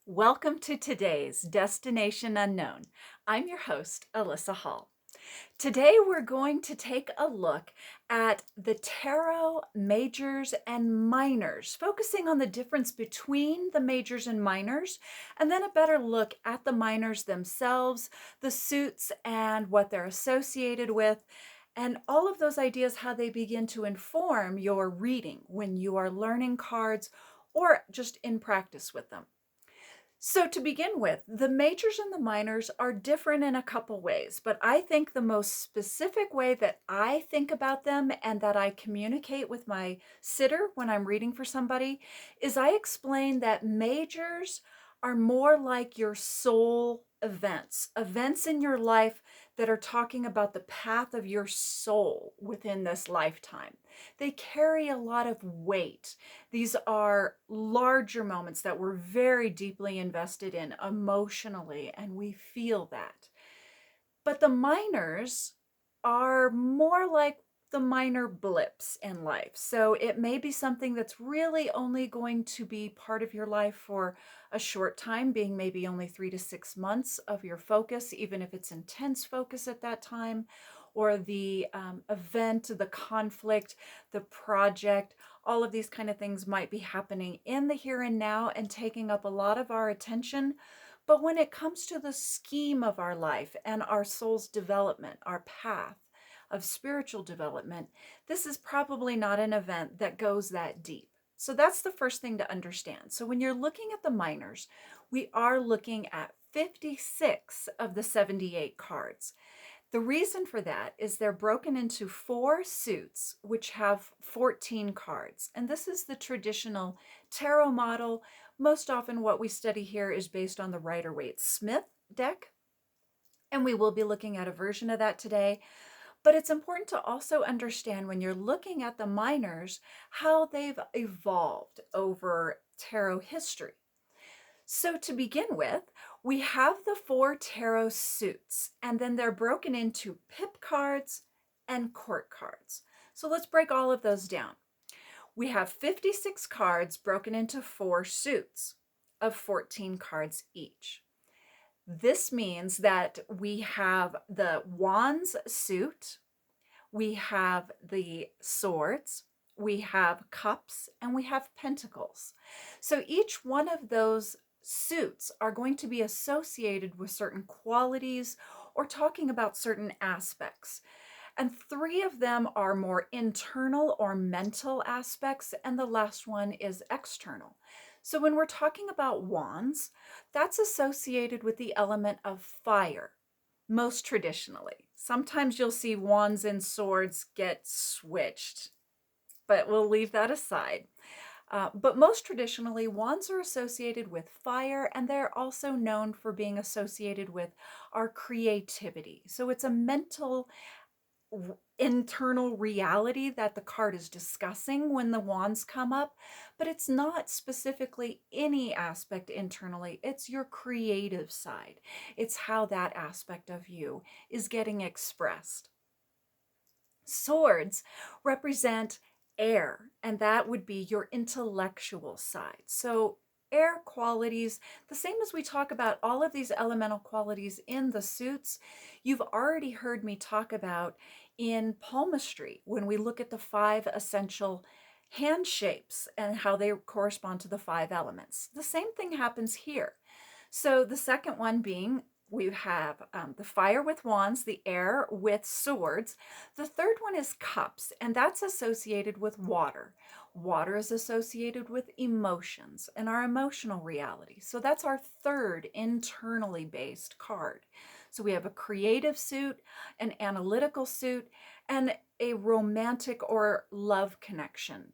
Welcome to today's Destination Unknown. I'm your host, Alyssa Hall. Today we're going to take a look at the tarot majors and minors, focusing on the difference between the majors and minors, and then a better look at the minors themselves, the suits and what they're associated with, and all of those ideas, how they begin to inform your reading when you are learning cards or just in practice with them. So to begin with, the majors and the minors are different in a couple ways, but I think the most specific way that I think about them and that I communicate with my sitter when I'm reading for somebody is I explain that majors are more like your soul events in your life that are talking about the path of your soul within this lifetime. They carry a lot of weight. These are larger moments that we're very deeply invested in emotionally, and we feel that. But the minors are more like the minor blips in life. So it may be something that's really only going to be part of your life for a short time, being maybe only 3 to 6 months of your focus, even if it's intense focus at that time, or the event, the conflict, the project, all of these kind of things might be happening in the here and now and taking up a lot of our attention. But when it comes to the scheme of our life and our soul's development, our path of spiritual development, this is probably not an event that goes that deep. So that's the first thing to understand. So when you're looking at the minors, we are looking at 56 of the 78 cards. The reason for that is they're broken into 4 suits, which have 14 cards. And this is the traditional tarot model. Most often what we study here is based on the Rider-Waite-Smith deck, and we will be looking at a version of that today. But it's important to also understand when you're looking at the minors, how they've evolved over tarot history. So to begin with, we have the 4 tarot suits, and then they're broken into pip cards and court cards. So let's break all of those down. We have 56 cards broken into 4 suits of 14 cards each. This means that we have the Wands suit, we have the Swords, we have Cups, and we have Pentacles. So each one of those suits are going to be associated with certain qualities or talking about certain aspects. And 3 of them are more internal or mental aspects, and the last one is external. So when we're talking about wands, that's associated with the element of fire, most traditionally. Sometimes you'll see wands and swords get switched, but we'll leave that aside. But most traditionally, wands are associated with fire, and they're also known for being associated with our creativity. So it's a mental internal reality that the card is discussing when the wands come up, but it's not specifically any aspect internally. It's your creative side. It's how that aspect of you is getting expressed. Swords represent air, and that would be your intellectual side. So air qualities, the same as we talk about all of these elemental qualities in the suits, you've already heard me talk about in palmistry when we look at the 5 essential hand shapes and how they correspond to the 5 elements. The same thing happens here. So the second one being we have the fire with wands, the air with swords. The third one is cups, and that's associated with water. Water is associated with emotions and our emotional reality. So that's our third internally based card. So we have a creative suit, an analytical suit, and a romantic or love connection.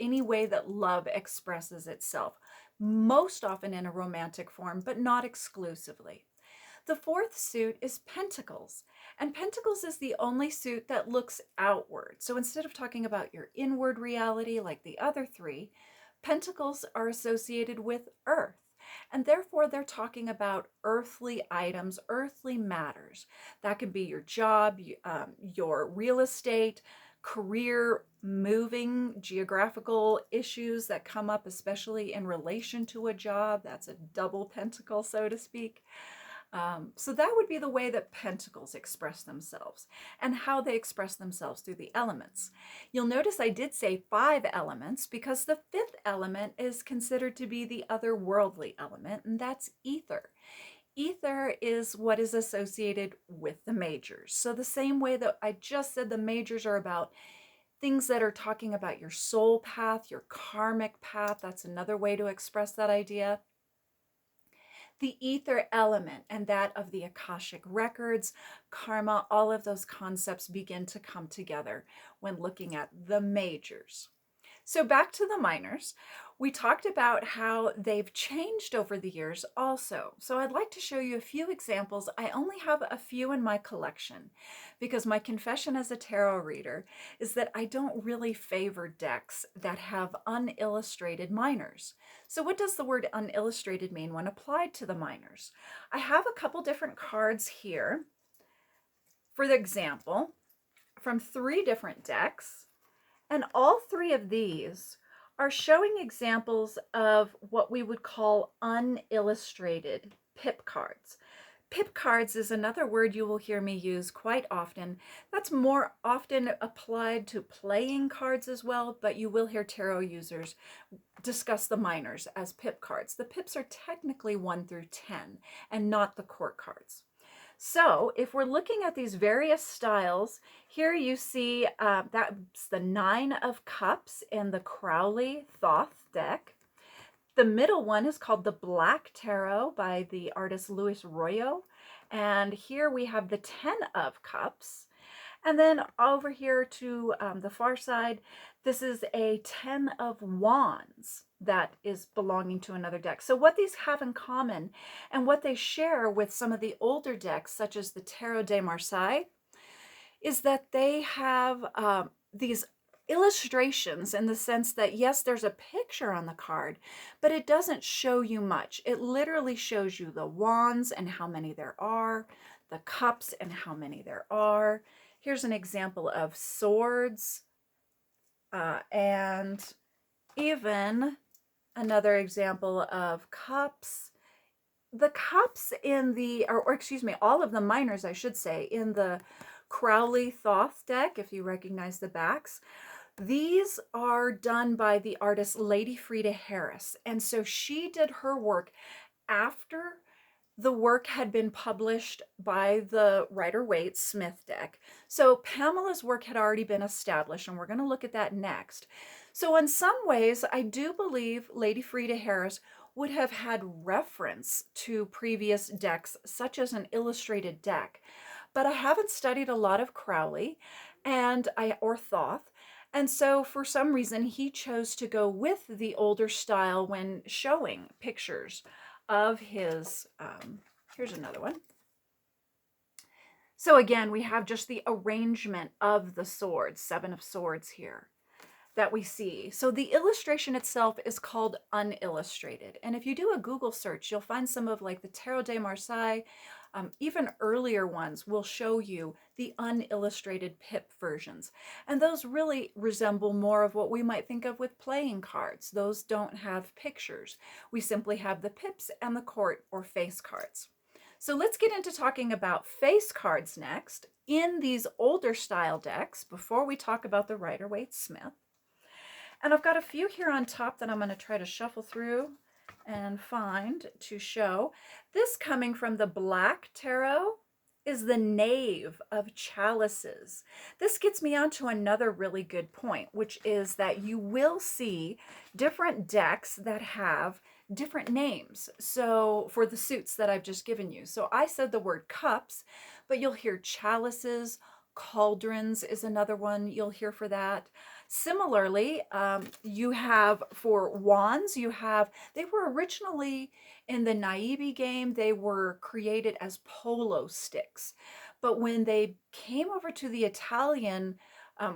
Any way that love expresses itself, most often in a romantic form, but not exclusively. The fourth suit is Pentacles, and Pentacles is the only suit that looks outward. So instead of talking about your inward reality like the other 3, Pentacles are associated with earth, and therefore they're talking about earthly items, earthly matters. That could be your job, your real estate, career moving geographical issues that come up, especially in relation to a job. That's a double pentacle, so to speak. So that would be the way that pentacles express themselves and how they express themselves through the elements. You'll notice I did say 5 elements because the 5th element is considered to be the otherworldly element, and that's ether. Ether is what is associated with the majors. So the same way that I just said the majors are about things that are talking about your soul path, your karmic path, that's another way to express that idea. The ether element and that of the Akashic records, karma, all of those concepts begin to come together when looking at the majors. So back to the minors, we talked about how they've changed over the years also. So I'd like to show you a few examples. I only have a few in my collection because my confession as a tarot reader is that I don't really favor decks that have unillustrated minors. So what does the word unillustrated mean when applied to the minors? I have a couple different cards here, for the example, from 3 different decks. And all 3 of these are showing examples of what we would call unillustrated pip cards. Pip cards is another word you will hear me use quite often. That's more often applied to playing cards as well, but you will hear tarot users discuss the minors as pip cards. The pips are technically 1 through 10 and not the court cards. So if we're looking at these various styles, here you see that's the 9 of Cups in the Crowley Thoth deck. The middle one is called the Black Tarot by the artist Luis Royo. And here we have the 10 of Cups. And then over here to the far side, this is a 10 of Wands that is belonging to another deck. So what these have in common and what they share with some of the older decks, such as the Tarot de Marseille, is that they have these illustrations in the sense that, yes, there's a picture on the card, but it doesn't show you much. It literally shows you the wands and how many there are, the cups and how many there are. Here's an example of swords, and even another example of cups. The cups in the, or excuse me, all of the minors, I should say, in the Crowley Thoth deck, if you recognize the backs, these are done by the artist Lady Frida Harris. And so she did her work after the work had been published by the Rider-Waite Smith deck. So Pamela's work had already been established, and we're going to look at that next. So in some ways, I do believe Lady Frida Harris would have had reference to previous decks, such as an illustrated deck. But I haven't studied a lot of Crowley or Thoth. And so for some reason, he chose to go with the older style when showing pictures of his, here's another one. So again, we have just the arrangement of the swords, 7 of Swords here that we see. So the illustration itself is called unillustrated. And if you do a Google search, you'll find some of like the Tarot de Marseille, even earlier ones will show you the unillustrated pip versions. And those really resemble more of what we might think of with playing cards. Those don't have pictures. We simply have the pips and the court or face cards. So let's get into talking about face cards next in these older style decks before we talk about the Rider-Waite Smith. And I've got a few here on top that I'm going to try to shuffle through and find to show. This coming from the Black Tarot is the Knave of Chalices. This gets me onto another really good point, which is that you will see different decks that have different names. So for the suits that I've just given you. So I said the word cups, but you'll hear chalices, cauldrons is another one you'll hear for that. Similarly, you have for wands, they were originally in the Naibi game, they were created as polo sticks. But when they came over to the Italian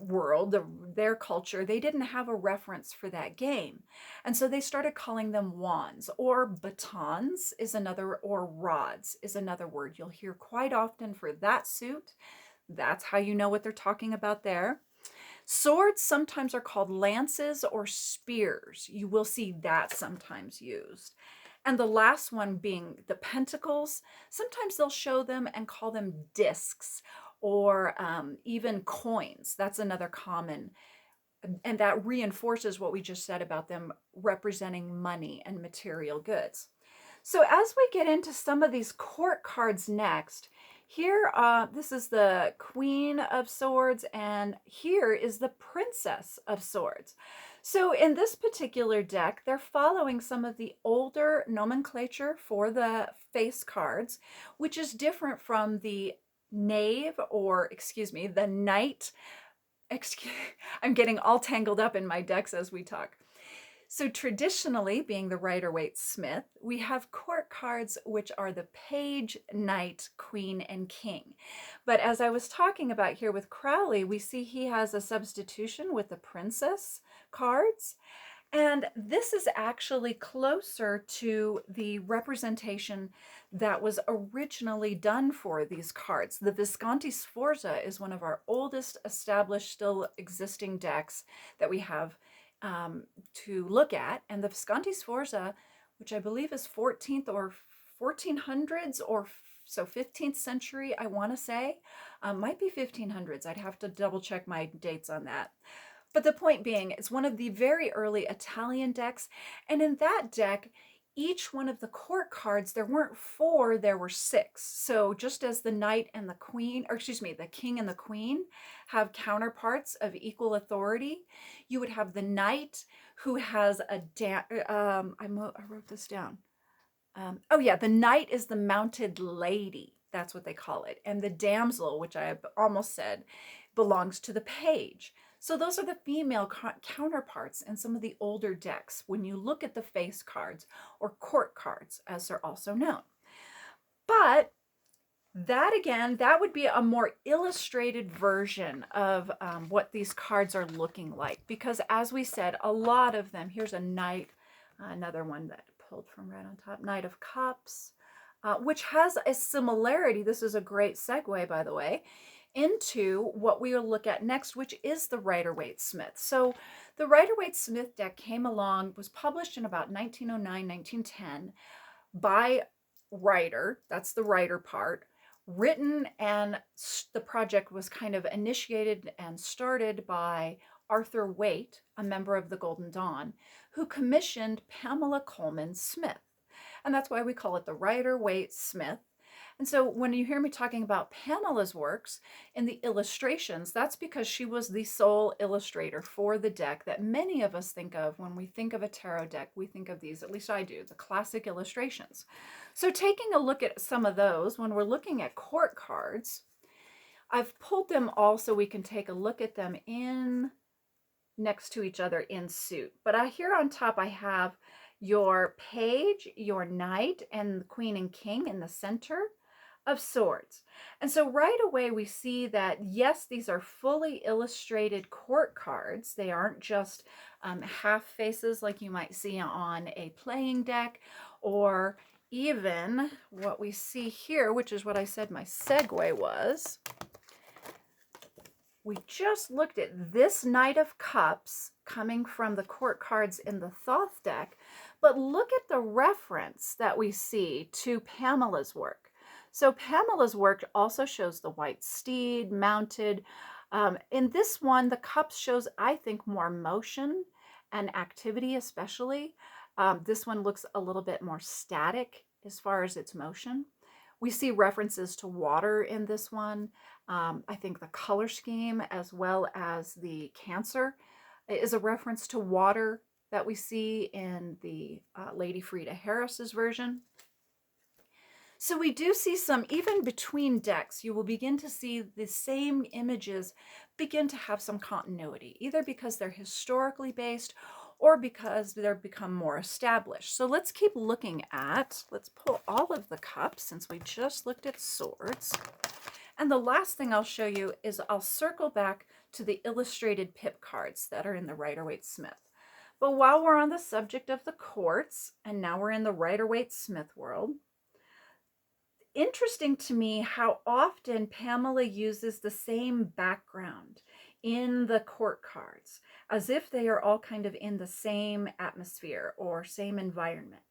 world, their culture, they didn't have a reference for that game. And so they started calling them wands, or batons is another, or rods is another word you'll hear quite often for that suit. That's how you know what they're talking about there. Swords sometimes are called lances or spears. You will see that sometimes used. And the last one being the pentacles. Sometimes they'll show them and call them discs or even coins. That's another common, and that reinforces what we just said about them representing money and material goods. So as we get into some of these court cards next, here, this is the Queen of Swords, and here is the Princess of Swords. So in this particular deck, they're following some of the older nomenclature for the face cards, which is different from the knave, or excuse me, the knight. I'm getting all tangled up in my decks as we talk. So traditionally, being the Rider-Waite-Smith, we have court cards which are the page, knight, queen, and king. But as I was talking about here with Crowley, we see he has a substitution with the princess cards. And this is actually closer to the representation that was originally done for these cards. The Visconti Sforza is one of our oldest established, still existing decks that we have to look at. And the Visconti Sforza, which I believe is 14th or 1400s or so 15th century, I want to say, might be 1500s. I'd have to double check my dates on that. But the point being, it's one of the very early Italian decks. And in that deck, each one of the court cards, there weren't 4, there were 6. So just as the knight and the queen, or excuse me, the king and the queen have counterparts of equal authority, you would have the knight who has a, I wrote this down. Oh yeah, the knight is the mounted lady. That's what they call it. And the damsel, which I have almost said, belongs to the page. So those are the female counterparts in some of the older decks when you look at the face cards, or court cards as they're also known. But that again, that would be a more illustrated version of what these cards are looking like. Because as we said, a lot of them, here's a knight, another one that I pulled from right on top, Knight of Cups, which has a similarity. This is a great segue, by the way, into what we will look at next, which is the Rider-Waite-Smith. So the Rider-Waite-Smith deck came along, was published in about 1909, 1910 by Rider, that's the Rider part, written, and the project was kind of initiated and started by Arthur Waite, a member of the Golden Dawn, who commissioned Pamela Colman Smith. And that's why we call it the Rider-Waite-Smith. And so when you hear me talking about Pamela's works in the illustrations, that's because she was the sole illustrator for the deck that many of us think of when we think of a tarot deck. We think of these, at least I do, the classic illustrations. So taking a look at some of those, when we're looking at court cards, I've pulled them all so we can take a look at them in next to each other in suit. But here on top I have your page, your knight, and the queen and king in the center of swords. And so right away we see that, yes, these are fully illustrated court cards. They aren't just half faces like you might see on a playing deck, or even what we see here, which is what I said my segue was. We just looked at this Knight of Cups coming from the court cards in the Thoth deck, but look at the reference that we see to Pamela's work. So Pamela's work also shows the white steed mounted. In this one, the cups shows, I think, more motion and activity especially. This one looks a little bit more static as far as its motion. We see references to water in this one. I think the color scheme as well as the Cancer is a reference to water that we see in the Lady Frida Harris's version. So we do see some, even between decks, you will begin to see the same images begin to have some continuity, either because they're historically based or because they're become more established. So let's keep looking at, let's pull all of the cups since we just looked at swords. And the last thing I'll show you is I'll circle back to the illustrated pip cards that are in the Rider-Waite-Smith. But while we're on the subject of the courts, and now we're in the Rider-Waite-Smith world, interesting to me how often Pamela uses the same background in the court cards, as if they are all kind of in the same atmosphere or same environment.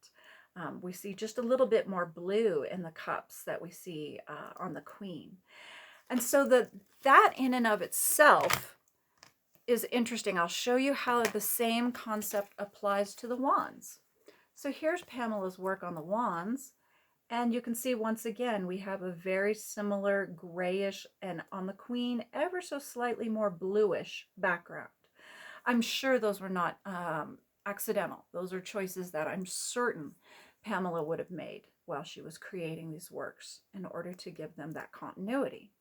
We see just a little bit more blue in the cups that we see on the queen. And so that in and of itself is interesting. I'll show you how the same concept applies to the wands. So here's Pamela's work on the wands. And you can see once again, we have a very similar grayish and on the queen, ever so slightly more bluish background. I'm sure those were not accidental. Those are choices that I'm certain Pamela would have made while she was creating these works in order to give them that continuity.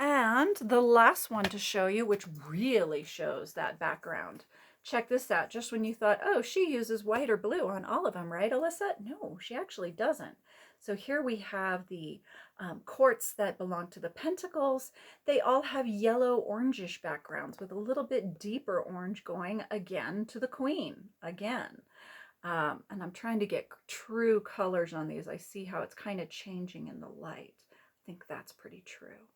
And the last one to show you, which really shows that background. Check this out. Just when you thought, oh, she uses white or blue on all of them, right, Alyssa? No, she actually doesn't. So here we have the courts that belong to the pentacles. They all have yellow orangish backgrounds with a little bit deeper orange going again to the queen again. And I'm trying to get true colors on these. I see how it's kind of changing in the light. I think that's pretty true.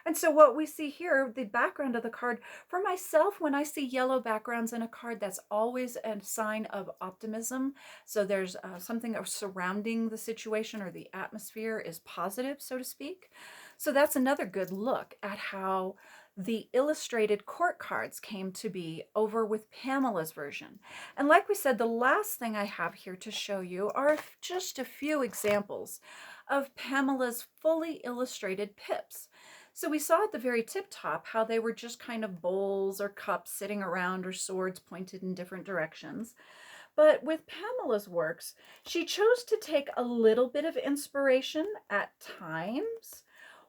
And so what we see here, the background of the card, for myself, when I see yellow backgrounds in a card, that's always a sign of optimism. So there's something surrounding the situation, or the atmosphere is positive, so to speak. So that's another good look at how the illustrated court cards came to be over with Pamela's version. And like we said, the last thing I have here to show you are just a few examples of Pamela's fully illustrated pips. So we saw at the very tip top how they were just kind of bowls or cups sitting around, or swords pointed in different directions. But with Pamela's works, she chose to take a little bit of inspiration at times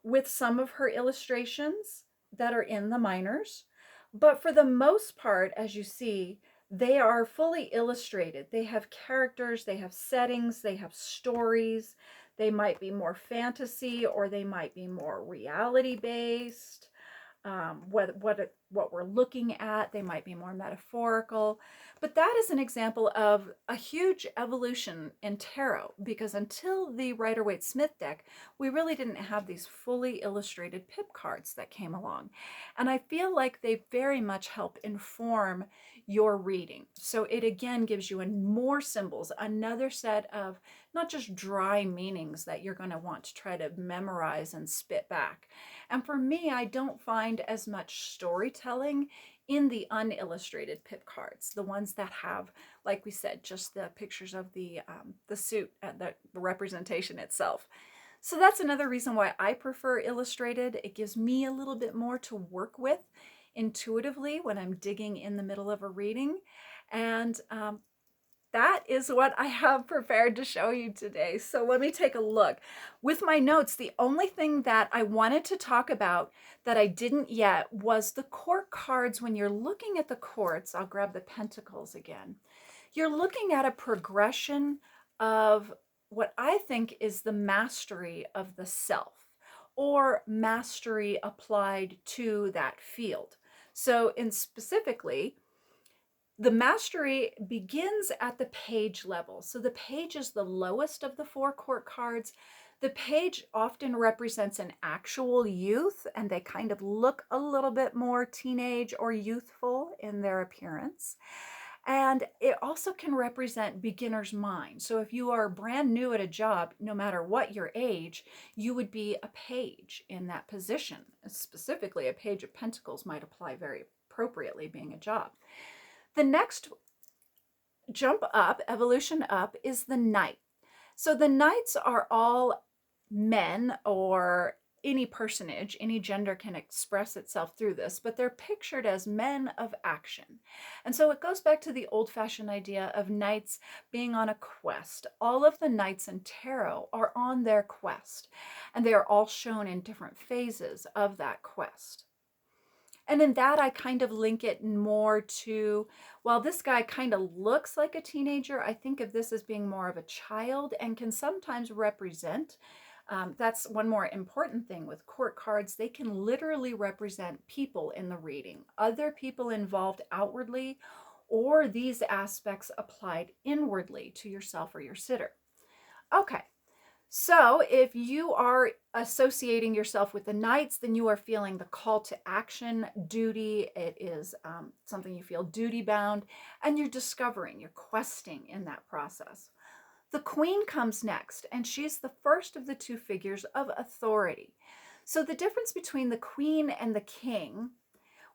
with some of her illustrations that are in the minors. But for the most part, as you see, they are fully illustrated. They have characters, they have settings, they have stories. They might be more fantasy, or they might be more reality based. What we're looking at, they might be more metaphorical. But that is an example of a huge evolution in tarot, because until the Rider-Waite-Smith deck, we really didn't have these fully illustrated pip cards that came along. And I feel like they very much help inform your reading. So it again gives you more symbols, another set of not just dry meanings that you're going to want to try to memorize and spit back. And for me, I don't find as much storytelling in the unillustrated pip cards, the ones that have, like we said, just the pictures of the suit, the representation itself. So that's another reason why I prefer illustrated. It gives me a little bit more to work with intuitively when I'm digging in the middle of a reading. And that is what I have prepared to show you today. So let me take a look. With my notes, the only thing that I wanted to talk about that I didn't yet was the court cards. When you're looking at the courts, I'll grab the pentacles again. You're looking at a progression of what I think is the mastery of the self, or mastery applied to that field. So specifically, the mastery begins at the page level. So the page is the lowest of the 4 court cards. The page often represents an actual youth, and they kind of look a little bit more teenage or youthful in their appearance. And it also can represent beginner's mind. So if you are brand new at a job, no matter what your age, you would be a page in that position. Specifically, a page of pentacles might apply very appropriately, being a job. The next jump up, evolution up, is the knight. So the knights are all men, or any personage, any gender can express itself through this, but they're pictured as men of action. And so it goes back to the old-fashioned idea of knights being on a quest. All of the knights in tarot are on their quest, and they are all shown in different phases of that quest. And in that, I kind of link it more to, while this guy kind of looks like a teenager, I think of this as being more of a child, and can sometimes represent, that's one more important thing with court cards, they can literally represent people in the reading, other people involved outwardly, or these aspects applied inwardly to yourself or your sitter. Okay, So if you are associating yourself with the Knights, then you are feeling the call to action, duty. It is something you feel duty bound, and you're discovering, you're questing in that process. The Queen comes next, and she's the first of the two figures of authority. So the difference between the Queen and the King,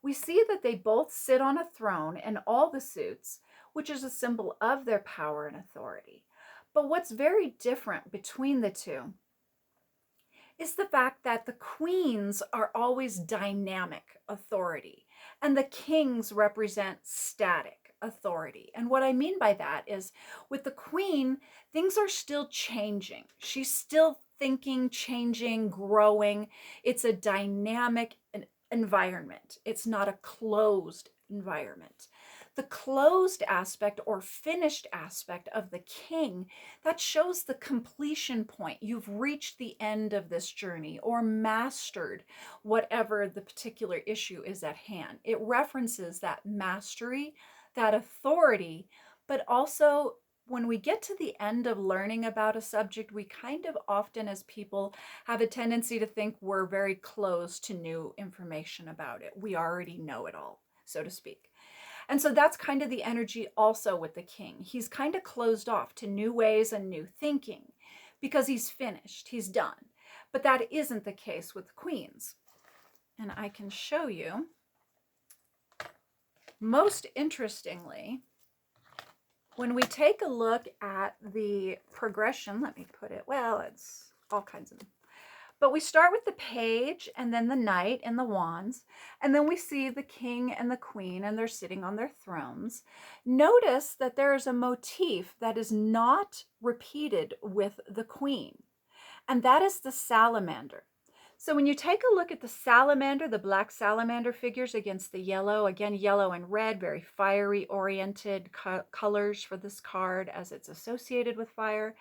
we see that they both sit on a throne in all the suits, which is a symbol of their power and authority. But what's very different between the two is the fact that the queens are always dynamic authority and the kings represent static authority. And what I mean by that is with the queen, things are still changing. She's still thinking, changing, growing. It's a dynamic environment. It's not a closed environment. The closed aspect or finished aspect of the king, that shows the completion point. You've reached the end of this journey or mastered whatever the particular issue is at hand. It references that mastery, that authority, but also when we get to the end of learning about a subject, we kind of often as people have a tendency to think we're very closed to new information about it. We already know it all, so to speak. And so that's kind of the energy also with the king. He's kind of closed off to new ways and new thinking because he's finished, he's done. But that isn't the case with queens. And I can show you, most interestingly, when we take a look at the progression, let me put it, well, it's all kinds of, but we start with the page and then the knight and the wands, and then we see the king and the queen, and they're sitting on their thrones. Notice that there is a motif that is not repeated with the queen, and that is the salamander. So when you take a look at the salamander, the black salamander figures against the yellow, again, yellow and red, very fiery oriented colors for this card as it's associated with fire.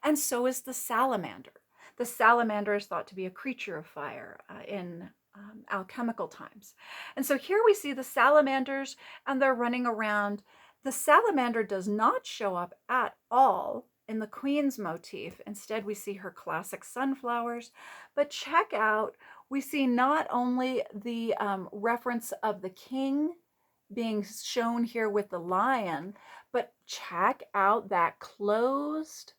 And so is the salamander. The salamander is thought to be a creature of fire in alchemical times. And so here we see the salamanders and they're running around. The salamander does not show up at all in the queen's motif. Instead, we see her classic sunflowers. But check out, we see not only the reference of the king being shown here with the lion, but check out that closed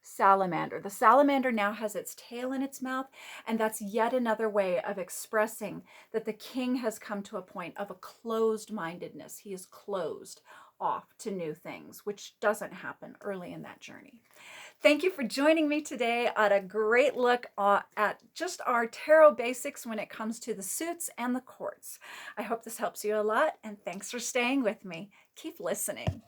salamander. The salamander now has its tail in its mouth, and that's yet another way of expressing that the king has come to a point of a closed-mindedness. He is closed off to new things, which doesn't happen early in that journey. Thank you for joining me today at a great look at just our tarot basics when it comes to the suits and the courts. I hope this helps you a lot, and thanks for staying with me. Keep listening.